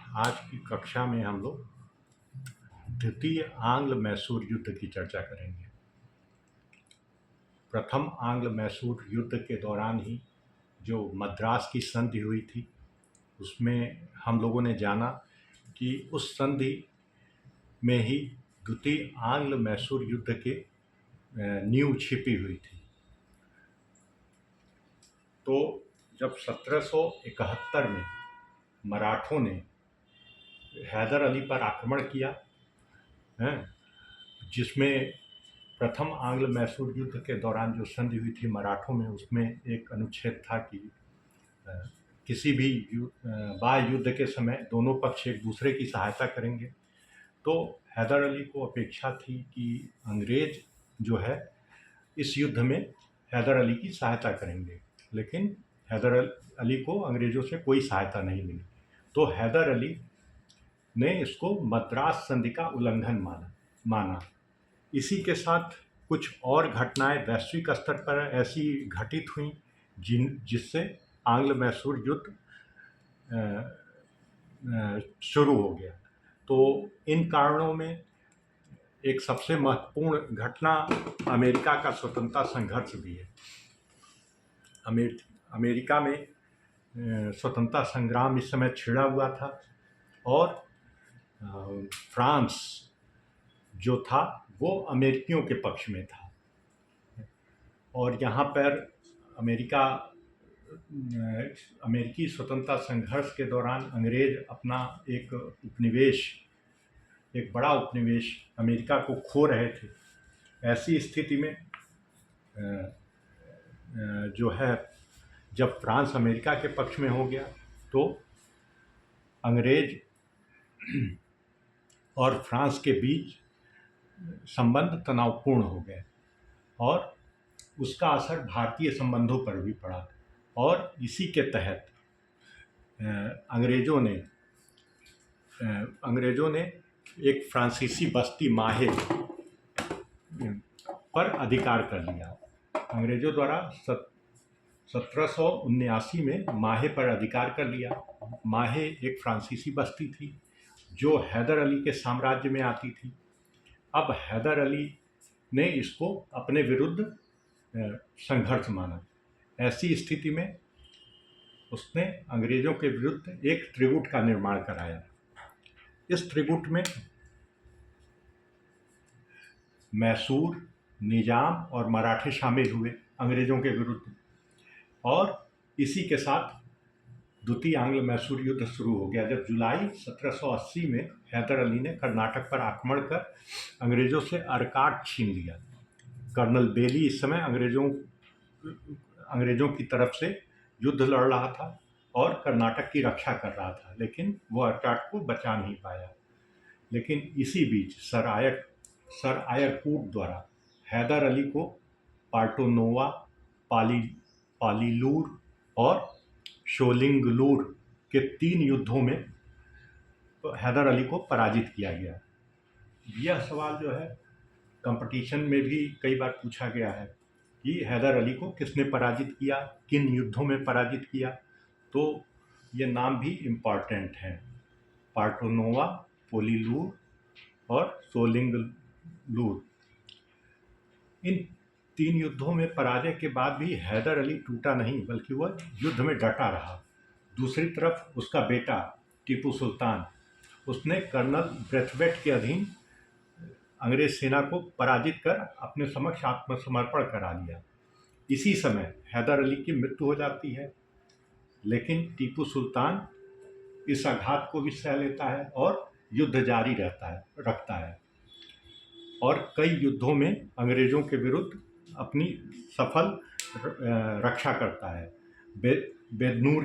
आज की कक्षा में हम लोग द्वितीय आंग्ल मैसूर युद्ध की चर्चा करेंगे। प्रथम आंग्ल मैसूर युद्ध के दौरान ही जो मद्रास की संधि हुई थी, उसमें हम लोगों ने जाना कि उस संधि में ही द्वितीय आंग्ल मैसूर युद्ध के नींव छिपी हुई थी। तो जब 1771 में मराठों ने हैदर अली पर आक्रमण किया, जिसमें प्रथम आंग्ल मैसूर युद्ध के दौरान जो संधि हुई थी मराठों में, उसमें एक अनुच्छेद था कि किसी भी बाह्य युद्ध के समय दोनों पक्ष एक दूसरे की सहायता करेंगे। तो हैदर अली को अपेक्षा थी कि अंग्रेज जो है इस युद्ध में हैदर अली की सहायता करेंगे, लेकिन हैदर अली को अंग्रेजों से कोई सहायता नहीं मिली। तो हैदर अली ने इसको मद्रास संधि का उल्लंघन माना। इसी के साथ कुछ और घटनाएं वैश्विक स्तर पर ऐसी घटित हुई जिससे आंग्ल मैसूर युद्ध शुरू हो गया। तो इन कारणों में एक सबसे महत्वपूर्ण घटना अमेरिका का स्वतंत्रता संघर्ष भी है। अमेरिका में स्वतंत्रता संग्राम इस समय छिड़ा हुआ था और फ्रांस जो था वो अमेरिकियों के पक्ष में था, और यहाँ पर अमेरिकी स्वतंत्रता संघर्ष के दौरान अंग्रेज अपना एक बड़ा उपनिवेश अमेरिका को खो रहे थे। ऐसी स्थिति में जो है जब फ्रांस अमेरिका के पक्ष में हो गया तो अंग्रेज और फ्रांस के बीच संबंध तनावपूर्ण हो गए और उसका असर भारतीय संबंधों पर भी पड़ा। और इसी के तहत अंग्रेजों ने एक फ्रांसीसी बस्ती माहे पर अधिकार कर लिया। अंग्रेजों द्वारा 1779 में माहे पर अधिकार कर लिया। माहे एक फ्रांसीसी बस्ती थी जो हैदर अली के साम्राज्य में आती थी। अब हैदर अली ने इसको अपने विरुद्ध संघर्ष माना। ऐसी स्थिति में उसने अंग्रेजों के विरुद्ध एक त्रिगुट का निर्माण कराया। इस त्रिगुट में मैसूर, निजाम और मराठे शामिल हुए अंग्रेजों के विरुद्ध, और इसी के साथ द्वितीय आंग्ल मैसूर युद्ध शुरू हो गया जब जुलाई 1780 में हैदर अली ने कर्नाटक पर आक्रमण कर अंग्रेजों से अर्काट छीन लिया। कर्नल बेली इस समय अंग्रेजों की तरफ से युद्ध लड़ रहा था और कर्नाटक की रक्षा कर रहा था, लेकिन वो अर्काट को बचा नहीं पाया। लेकिन इसी बीच सर आयरकूट द्वारा हैदर अली को पार्टोनोवा, पालीलूर और शोलिंगलूर के 3 युद्धों में हैदर अली को पराजित किया गया। यह सवाल जो है कंपटीशन में भी कई बार पूछा गया है कि हैदर अली को किसने पराजित किया, किन युद्धों में पराजित किया। तो ये नाम भी इम्पॉर्टेंट हैं, पार्टोनोवा, पोलीलूर और शोलिंगलूर। इन 3 युद्धों में पराजय के बाद भी हैदर अली टूटा नहीं, बल्कि वह युद्ध में डटा रहा। दूसरी तरफ उसका बेटा टीपू सुल्तान, उसने कर्नल ब्रेथवेट के अधीन अंग्रेज सेना को पराजित कर अपने समक्ष आत्मसमर्पण करा लिया। इसी समय हैदर अली की मृत्यु हो जाती है, लेकिन टीपू सुल्तान इस आघात को भी सह लेता है और युद्ध जारी रखता है और कई युद्धों में अंग्रेजों के विरुद्ध अपनी सफल रक्षा करता है। बेदनूर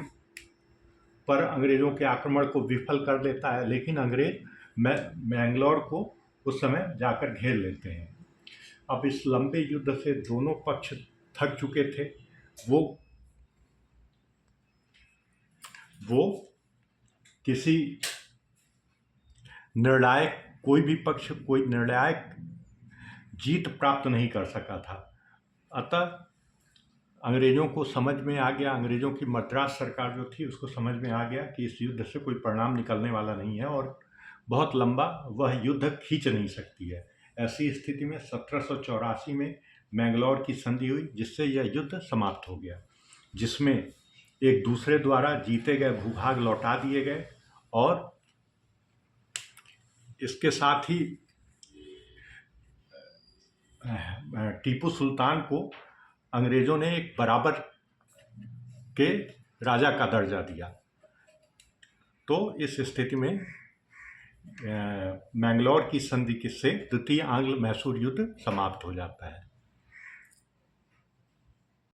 पर अंग्रेजों के आक्रमण को विफल कर देता है, लेकिन अंग्रेज मैंगलोर को उस समय जाकर घेर लेते हैं। अब इस लंबे युद्ध से दोनों पक्ष थक चुके थे। वो किसी कोई भी पक्ष कोई निर्णायक जीत प्राप्त नहीं कर सका था। अतः अंग्रेज़ों को समझ में आ गया, अंग्रेज़ों की मद्रास सरकार जो थी उसको समझ में आ गया कि इस युद्ध से कोई परिणाम निकलने वाला नहीं है और बहुत लंबा वह युद्ध खींच नहीं सकती है। ऐसी स्थिति में 1784 में मैंगलोर की संधि हुई, जिससे यह युद्ध समाप्त हो गया, जिसमें एक दूसरे द्वारा जीते गए भूभाग लौटा दिए गए और इसके साथ ही टीपू सुल्तान को अंग्रेज़ों ने एक बराबर के राजा का दर्जा दिया। तो इस स्थिति में मैंगलोर की संधि से द्वितीय आंग्ल मैसूर युद्ध समाप्त हो जाता है।